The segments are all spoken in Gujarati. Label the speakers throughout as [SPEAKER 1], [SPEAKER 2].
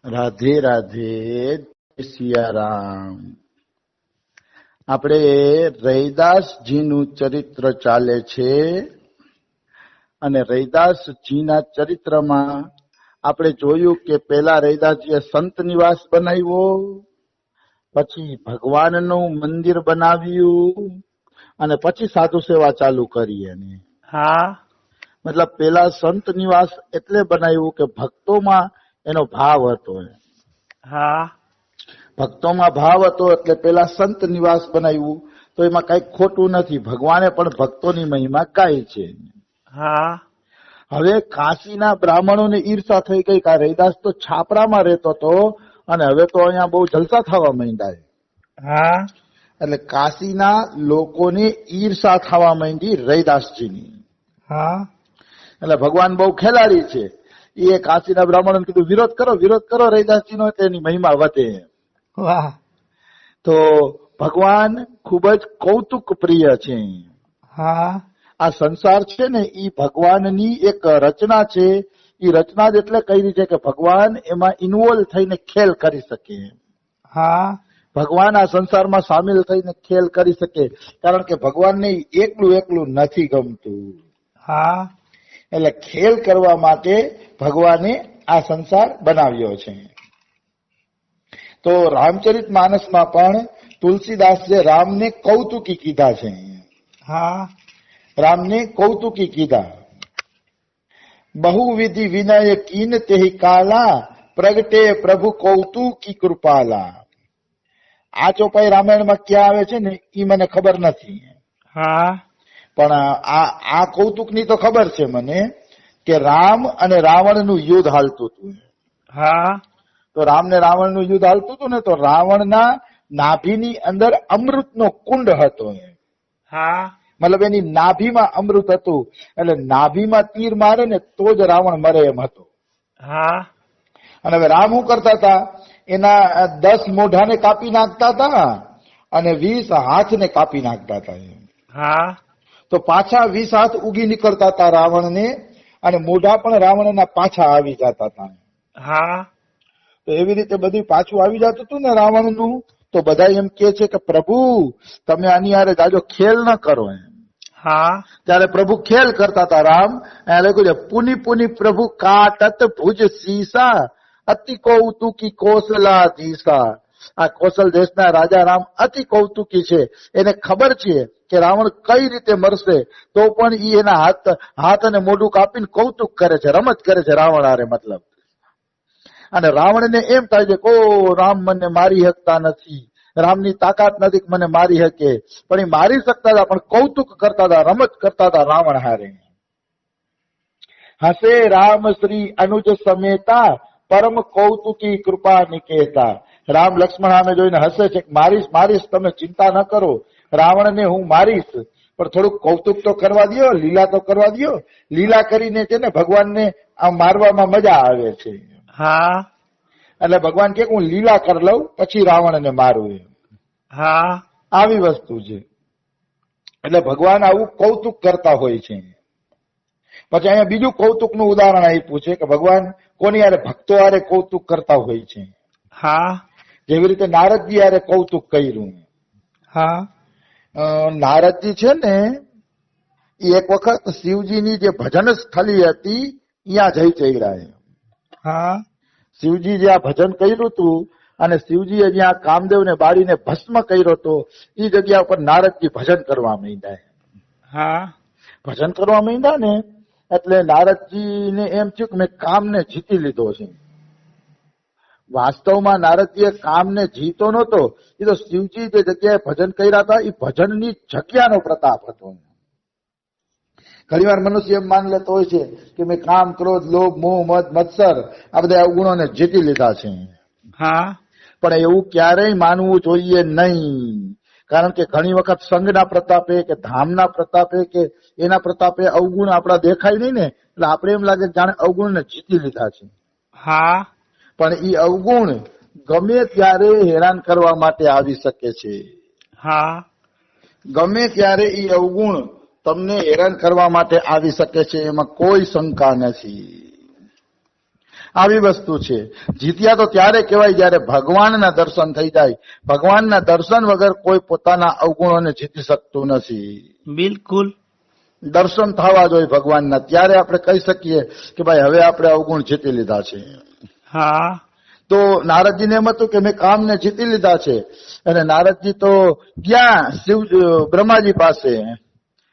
[SPEAKER 1] રાધે રાધે, સિયારામ. આપણે રૈદાસજીનું ચરિત્ર ચાલે છે અને રૈદાસજીના ચરિત્રમાં આપણે જોયું કે પેલા રૈદાસજીએ સંત નિવાસ બનાવ્યો, પછી ભગવાનનું મંદિર બનાવ્યું અને પછી સાધુ સેવા ચાલુ કરી. એને મતલબ પેલા સંત નિવાસ એટલે બનાવ્યું કે ભક્તોમાં એનો ભાવ હતો. ભક્તોમાં ભાવ હતો એટલે પેલા સંત નિવાસ બનાવ્યું. તો એમાં કઈ ખોટું નથી, ભગવાને પણ ભક્તોની મહિમા ગાય છે. હવે કાશીના બ્રાહ્મણોને ઈર્ષા થઈ ગઈ કે રૈદાસ તો છાપરામાં રહેતો હતો અને હવે તો અહીંયા બહુ જલસા થવા માંડ્યા. એટલે કાશીના લોકોને ઈર્ષા થવા માંડી રૈદાસજીની. એટલે ભગવાન બહુ ખેલાડી છે. એ કાશીના બ્રાહ્મણોને કીધું વિરોધ કરો રૈદાસજીનો, તેની મહિમા વધે. તો ભગવાન ખૂબ જ કૌતુક પ્રિય છે. આ સંસાર છે ને એ ભગવાનની એક રચના છે. એ રચના જ એટલે કરી છે કે ભગવાન એમાં ઇન્વોલ્વ થઈને ખેલ કરી શકે. ભગવાન આ સંસારમાં સામેલ થઈને ખેલ કરી શકે, કારણ કે ભગવાનને એકલું નથી ગમતું. એટલે ખેલ કરવા માટે ભગવાને આ સંસાર બનાવ્યો છે. તો રામચરિત માનસમાં પણ તુલસીદાસે રામને કૌતુકી કીધા છે. રામને કૌતુકી કીધા. બહુવિધિ વિનય કીન તેહી કાલા, પ્રગટે પ્રભુ કૌતુકી કૃપાલા. આ ચોપાઈ રામાયણમાં ક્યાં આવે છે ને એ મને ખબર નથી. પણ આ કૌતુકની તો ખબર છે મને કે રામ અને રાવણનું યુદ્ધ હાલતું હતું. તો રામ ને રાવણનું યુદ્ધ હાલતું હતું ને, તો રાવણના નાભીની અંદર અમૃતનો કુંડ હતો. મતલબ એની નાભીમાં અમૃત હતું, એટલે નાભીમાં તીર મારે ને તો જ રાવણ મરે એમ હતું. અને હવે રામ શું કરતા હતા, એના 10 મોઢાને કાપી નાખતા હતા અને 20 હાથને કાપી નાખતા હતા. તો પાછા 20 હાથ ઉગી નીકળતા હતા રાવણને, અને મોઢા પણ રાવણના પાછા આવી જતા હતા. તો એવી રીતે બધું પાછું આવી જતું હતું ને રાવણનું. તો બધા એમ કે છે કે પ્રભુ તમે આની હારે જાજો ખેલ ન કરો એમ. ત્યારે પ્રભુ ખેલ કરતા હતા. રામ લખ્યું છે, પુની પુની પ્રભુ કાટત ભુજ સીસા, અતિ કૌતુકી કૌશલાધીસા. આ કૌશલ દેશના રાજા રામ અતિ કૌતુકી છે. એને ખબર છે કે રાવણ કઈ રીતે મરશે, તો પણ ઈ એના હાથ અને મોઢું કાપીને કૌતુક કરે છે, રમત કરે છે રાવણ હારે. મતલબ અને રાવણને એમ થાય છે કે ઓ રામ મને મારી શકતા નથી, રામની તાકાત નથી કે મને મારી શકે. પણ એ મારી શકતા હતા, પણ કૌતુક કરતા હતા, રમત કરતા હતા રાવણ હારે. હસે રામ શ્રી અનુજ સમેતા, પરમ કૌતુકી કૃપા નિકેતા. રામ લક્ષ્મણ સામે જોઈને હસે છે, મારીશ તમે ચિંતા ન કરો, રાવણને હું મારીશ, પણ થોડુંક કૌતુક તો કરવા દો, લીલા તો કરવા દો. લીલા કરીને છે ને ભગવાનને આ મારવામાં મજા આવે છે. એટલે ભગવાન કે હું લીલા કરી લઉં પછી રાવણને મારું એમ. આવી વસ્તુ છે. એટલે ભગવાન આવું કૌતુક કરતા હોય છે. પછી અહીંયા બીજું કૌતુકનું ઉદાહરણ આપ્યું છે કે ભગવાન કોની હારે, ભક્તો હારે કૌતુક કરતા હોય છે. જેવી રીતે નારદજી હારે કૌતુક કર્યું. નારદજી છે ને એ એક વખત શિવજીની જે ભજન સ્થળી હતી ત્યાં જઈ ચડ્યા. શિવજી જે આ ભજન કર્યું હતું અને શિવજીએ જ્યાં કામદેવને બાળીને ભસ્મ કર્યો હતો એ જગ્યા ઉપર નારદજી ભજન કરવા માંડ્યા. ભજન કરવા માંડ્યા ને એટલે નારદજીને એમ થયું કે મેં કામને જીતી લીધો છે. વાસ્તવમાં નારદજીએ કામને જીતો નહોતો, એ તો શિવજી જે જગ્યાએ ભજન કર્યા હતા એ ભજનની જગ્યાનો પ્રતાપ હતો. ઘણી વાર મનુષ્ય એમ માની લેતો હોય છે કે મેં કામ, ક્રોધ, લોભ, મોહ, મદ, મત્સર આ બધા અવગુણોને જીતી લીધા છે. પણ એવું ક્યારેય માનવું જોઈએ નહીં, કારણ કે ઘણી વખત સંઘના પ્રતાપે કે ધામના પ્રતાપે કે એના પ્રતાપે અવગુણ આપણા દેખાય નહીં ને, એટલે આપણે એમ લાગે જાણે અવગુણને જીતી લીધા છે. પણ એ અવગુણ ગમે ત્યારે હેરાન કરવા માટે આવી શકે છે. ગમે ત્યારે એ અવગુણ તમને હેરાન કરવા માટે આવી શકે છે, એમાં કોઈ શંકા નથી. આવી વસ્તુ છે. જીત્યા તો ત્યારે કહેવાય જયારે ભગવાનના દર્શન થઈ જાય. ભગવાનના દર્શન વગર કોઈ પોતાના અવગુણોને જીતી શકતું નથી.
[SPEAKER 2] બિલકુલ.
[SPEAKER 1] દર્શન થવા જોઈએ ભગવાનના, ત્યારે આપણે કહી શકીએ કે ભાઈ હવે આપણે અવગુણ જીતી લીધા છે.
[SPEAKER 2] હા.
[SPEAKER 1] તો નારદજીને એમ હતું કે મેં કામને જીતી લીધા છે. અને નારદજી તો ગયા શિવ બ્રહ્માજી પાસે.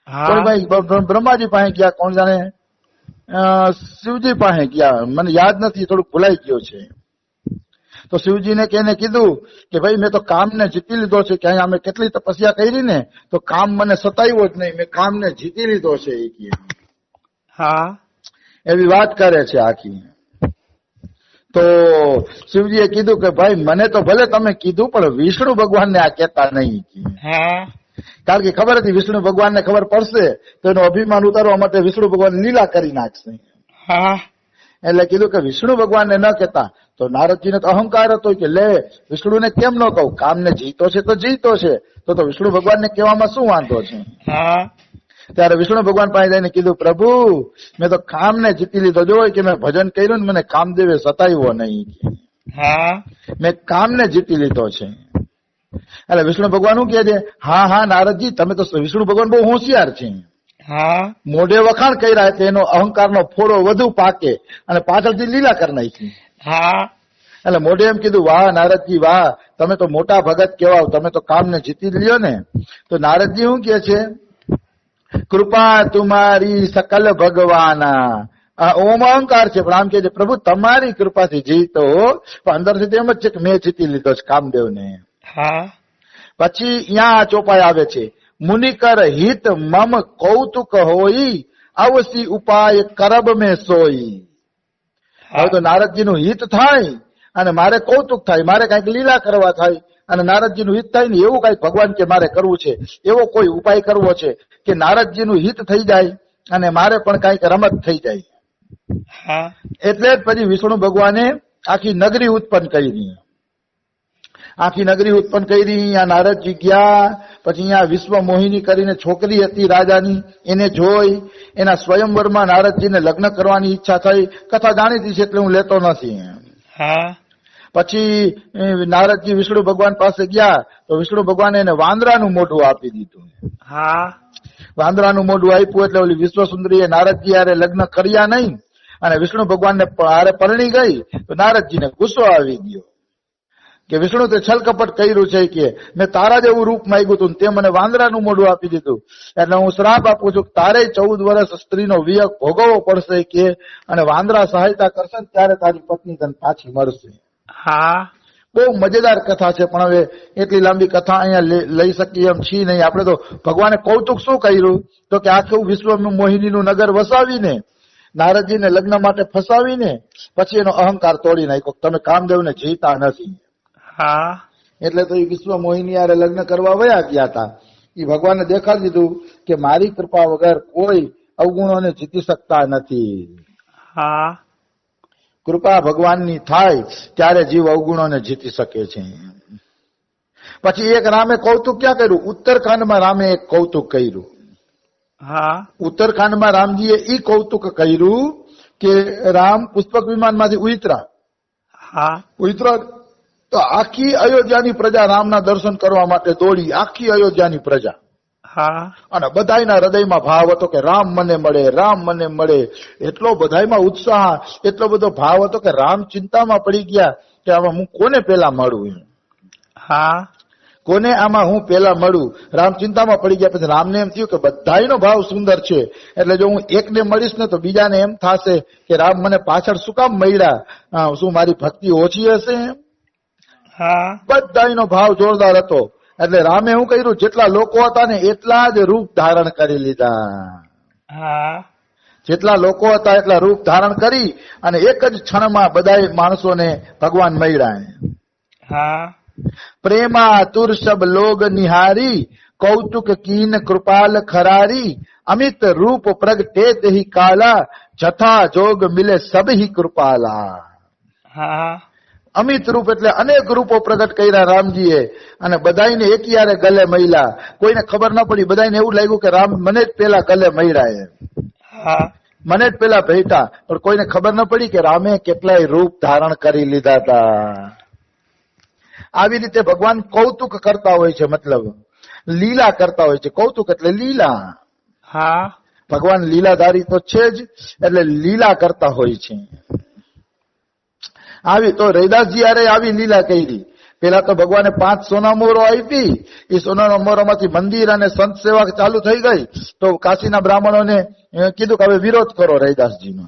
[SPEAKER 1] ભાઈ બ્રહ્માજી પાસે ગયા, કોણ જાણે શિવજી પાસે ગયા, મને યાદ નથી, થોડુંક ભૂલાઈ ગયો છે. તો શિવજીને કેને કીધું કે ભાઈ મેં તો કામને જીતી લીધો છે, કે અહીંયા અમે કેટલી તપસ્યા કરી ને તો કામ મને સતાવ્યો જ નહીં, મેં કામને જીતી લીધો છે એ કે.
[SPEAKER 2] હા,
[SPEAKER 1] એવી વાત કરે છે આખી. તો શિવજીએ કીધું કે ભાઈ મને તો ભલે તમે કીધું પણ વિષ્ણુ ભગવાનને આ કહેતા નહીં. કારણ કે ખબર હતી વિષ્ણુ ભગવાનને ખબર પડશે તો એનું અભિમાન ઉતારવા માટે વિષ્ણુ ભગવાન લીલા કરી નાખશે. એટલે કીધું કે વિષ્ણુ ભગવાનને ન કહેતા. તો નારદજીને તો અહંકાર હતો કે લે વિષ્ણુને કેમ ન કહું, કામને જીતો છે તો જીતો છે, તો વિષ્ણુ ભગવાનને કહેવામાં શું વાંધો છે. ત્યારે વિષ્ણુ ભગવાન પાસે જઈને કીધું પ્રભુ મેં તો કામને જીતી લીધો, જો કે મેં ભજન કર્યું ને મને કામદેવે સતાવ્યો નહીં, મેં કામને જીતી લીધો છે. એટલે વિષ્ણુ ભગવાન શું કહે છે, હા હા નારદજી તમે તો વિષ્ણુ ભગવાન બહુ હોશિયાર છે. મોઢે વખાણ કર્યા એટલે એનો અહંકારનો ફોડો વધુ પાકે અને પાછળથી લીલા કરી નાખી. એટલે મોઢે એમ કીધું વાહ નારદજી વાહ, તમે તો મોટા ભગત કહેવાઓ, તમે તો કામને જીતી લ્યો ને. તો નારદજી શું કે છે, કૃપા તુમારી સકલ ભગવાના. ઓમ અહંકાર છે પણ આમ કે છે પ્રભુ તમારી કૃપાથી જીતો, પણ અંદરથી એમ જ છે કે મેં જીતી લીધો છે કામદેવને. પછી અહીંયા ચોપાઈ આવે છે, મુનિકર હિત મમ કૌતુક હોઈ અવસી ઉપાય કરબ મેં સોઈ. હવે તો નારદજી નું હિત થાય અને મારે કૌતુક થાય, મારે કઈક લીલા કરવા થાય અને નારદજી નું હિત થાય ને એવું કઈક ભગવાન કે મારે કરવું છે, એવો કોઈ ઉપાય કરવો છે કે નારદજી નું હિત થઈ જાય અને મારે પણ કઈક રમત થઈ જાય. એટલે જ પછી વિષ્ણુ ભગવાને આખી નગરી ઉત્પન્ન કરી. આખી નગરી ઉત્પન્ન કરી. અહીંયા નારદજી ગયા, પછી અહીંયા વિશ્વ મોહિની કરીને છોકરી હતી રાજાની, એને જોઈ, એના સ્વયંવરમાં નારદજીને લગ્ન કરવાની ઈચ્છા થઈ. કથા જાણીતી છે એટલે હું લેતો નથી. પછી નારદજી વિષ્ણુ ભગવાન પાસે ગયા તો વિષ્ણુ ભગવાને એને વાંદરાનું મોઢું આપી દીધું. વાંદરાનું મોઢું આપ્યું એટલે ઓલી વિશ્વ સુંદરીએ નારદજી હારે લગ્ન કર્યા નહીં અને વિષ્ણુ ભગવાનને હારે પરણી ગઈ. તો નારદજીને ગુસ્સો આવી ગયો કે વિષ્ણુ તે છલકપટ કર્યું છે, કે મેં તારા જેવું રૂપ માંગ્યું હતું તે મને વાંદરાનું મોઢું આપી દીધું, એટલે હું શ્રાપ આપું છું તારે 14 વર્ષ સ્ત્રીનો વિયોગ ભોગવવો પડશે કે, અને વાંદરા સહાયતા કરશે ત્યારે તારી પત્ની તને પાછી મળશે. બહુ મજેદાર કથા છે પણ હવે એટલી લાંબી કથા અહીંયા લઈ શકીએ એમ છીએ નહીં. આપણે તો ભગવાને કૌતુક શું કર્યું તો કે આખું વિશ્વ મોહિનીનું નગર વસાવીને નારદજીને લગ્ન માટે ફસાવીને પછી એનો અહંકાર તોડી નાખ્યો, તમે કામદેવને જીતા નથી. એટલે તો એ વિશ્વ મોહિની યારે લગ્ન કરવા વયા ગયા હતા. એ ભગવાને દેખાડી દીધું કે મારી કૃપા વગર કોઈ અવગુણોને જીતી શકતા નથી. કૃપા ભગવાનની થાય ત્યારે જીવ અવગુણોને જીતી શકે છે. પછી એક રામે કૌતુક ક્યાં કર્યું, ઉત્તરખંડમાં રામે એક કૌતુક કર્યું. ઉત્તરખંડમાં રામજીએ ઈ કૌતુક કર્યું કે રામ પુષ્પક વિમાનમાંથી ઉતરા તો આખી અયોધ્યાની પ્રજા રામના દર્શન કરવા માટે દોડી, આખી અયોધ્યાની પ્રજા. અને બધાના હૃદયમાં ભાવ હતો કે રામ મને મળે, રામ મને મળે. એટલો બધામાં ઉત્સાહ, એટલો બધો ભાવ હતો કે રામ ચિંતામાં પડી ગયા કે આમાં હું કોને પેલા મળું, કોને આમાં હું પેલા મળું. રામ ચિંતામાં પડી ગયા. પછી રામને એમ થયું કે બધાનો ભાવ સુંદર છે, એટલે જો હું એકને મળીશ ને તો બીજાને એમ થશે કે રામ મને પાછળ શું કામ મળ્યા, શું મારી ભક્તિ ઓછી હશે. બધાનો ભાવ જોરદાર હતો. એટલે રામે શું કર્યું, જેટલા લોકો હતા ને એટલા જ રૂપ ધારણ કરી લીધા. જેટલા લોકો હતા એટલા રૂપ ધારણ કરી અને એક જ ક્ષણમાં બધા માણસોને ભગવાન મળ્યા. પ્રેમા તુર સબ લોગ નિહારી કૌતુક કીન કૃપાલ ખરારી અમિત રૂપ પ્રગટે તેહી કાલા જથા જોગ મિલે સબ હી કૃપાલા. અમિત રૂપ એટલે અનેક રૂપો પ્રગટ કર્યા રામજીએ અને બધાને એકિયારે ગલે મળ્યા. કોઈને ખબર ન પડી, બધાને એવું લાગ્યું કે રામ મને જ પેલા ગલે મળ્યા. મને જ પેલા ભેટા, પણ કોઈને ખબર ન પડી કે રામે કેટલાય રૂપ ધારણ કરી લીધા હતા. આવી રીતે ભગવાન કૌતુક કરતા હોય છે, મતલબ લીલા કરતા હોય છે. કૌતુક એટલે લીલા.
[SPEAKER 2] હા,
[SPEAKER 1] ભગવાન લીલાધારી તો છે જ, એટલે લીલા કરતા હોય છે. આવી તો રૈદાસજી હારે આવી લીલા કરી. પેલા તો ભગવાને 5 સોના મોહરો આપી. એ સોનાના મોહરામાંથી મંદિર અને સંત સેવા ચાલુ થઈ ગઈ. તો કાશીના બ્રાહ્મણોને કીધું કે હવે વિરોધ કરો રૈદાસજીનો.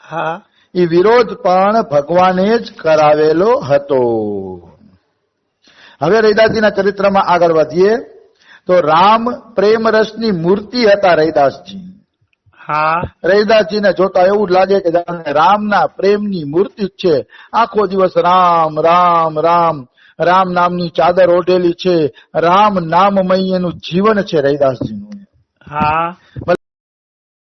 [SPEAKER 2] હા,
[SPEAKER 1] એ વિરોધ પણ ભગવાને જ કરાવેલો હતો. હવે રૈદાસજીના ચરિત્રમાં આગળ વધીએ તો રામ પ્રેમ રસની મૂર્તિ હતા રૈદાસજી.
[SPEAKER 2] હા,
[SPEAKER 1] રૈદાસજીને જોતા એવું જ લાગે કે જાણે રામના પ્રેમની મૂર્તિ જ છે. આખો દિવસ રામ રામ રામ રામ નામની ચાદર ઓઢેલી છે. રામ નામમય એનું જીવન છે રૈદાસજીનું.
[SPEAKER 2] હા.